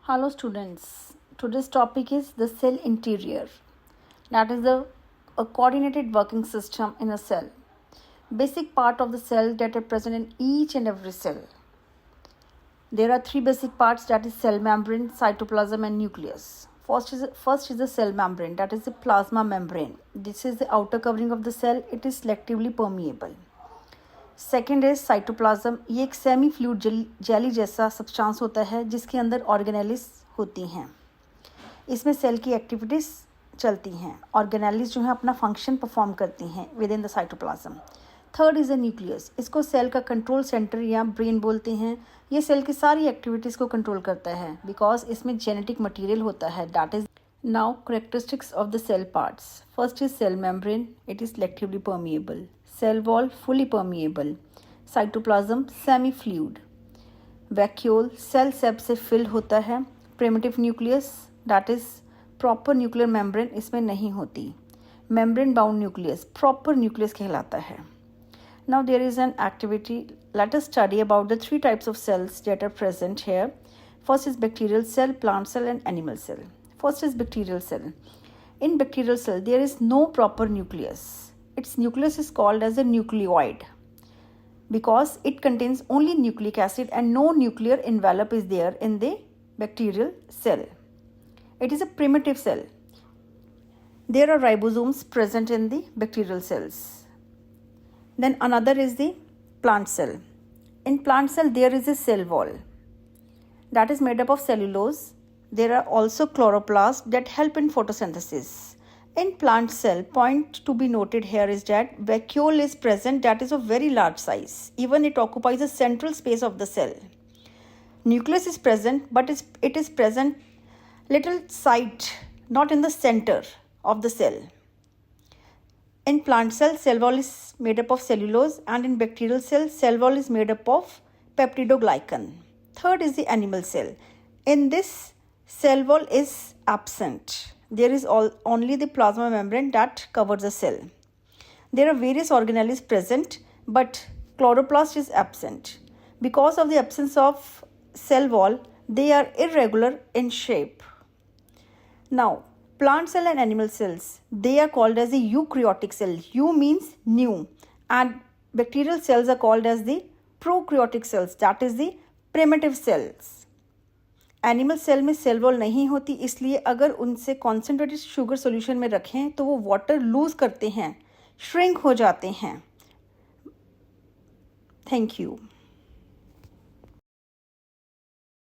Hello students, today's topic is the cell interior. That is a coordinated working system in a cell. Basic part of the cell that are present in each and every cell. There are three basic parts, that is cell membrane, cytoplasm and nucleus. First is the cell membrane, that is the plasma membrane. This is the outer covering of the cell, it is selectively permeable. Second is cytoplasm. ये एक semi fluid jelly जैसा substance होता है जिसके अंदर organelles होती हैं. इसमें सेल की एक्टिविटीज़ चलती हैं. ऑर्गेनेलिस जो है अपना फंक्शन परफॉर्म करती हैं with in the cytoplasm. Third is the nucleus. इसको सेल का कंट्रोल सेंटर या ब्रेन बोलते हैं. ये सेल की सारी एक्टिविटीज़ को कंट्रोल करता है बिकॉज इसमें जेनेटिक मटीरियल होता है. That is now characteristics of the cell parts. First is cell membrane, it is selectively permeable. Cell wall fully permeable. Cytoplasm semi fluid. Vacuole cell सब से filled होता है. Primitive nucleus that is proper nuclear membrane इसमें नहीं होती. Membrane bound nucleus proper nucleus कहलाता है. Now there is an activity. Let us study about the three types of cells that are present here. First is bacterial cell, plant cell and animal cell. First is bacterial cell. In bacterial cell there is no proper nucleus. Its nucleus is called as a nucleoid because it contains only nucleic acid and no nuclear envelope is there in the bacterial cell. It is a primitive cell. There are ribosomes present in the bacterial cells. Then another is the plant cell. In plant cell there is a cell wall that is made up of cellulose. There are also chloroplasts that help in photosynthesis. In plant cell, point to be noted here is that vacuole is present that is of very large size. Even it occupies a central space of the cell. Nucleus is present but it is present little side, not in the center of the cell. In plant cell wall is made up of cellulose and in bacterial cell wall is made up of peptidoglycan. Third is the animal cell. In this, cell wall is absent. There is only the plasma membrane that covers the cell. There are various organelles present, but chloroplast is absent. Because of the absence of cell wall, they are irregular in shape. Now, plant cell and animal cells, they are called as the eukaryotic cell. Eu means new. And bacterial cells are called as the prokaryotic cells. That is the primitive cells. Animal cell में cell wall नहीं होती, इसलिए अगर उनसे concentrated sugar solution में रखें तो वो वाटर लूज करते हैं, श्रिंक हो जाते हैं. Thank you.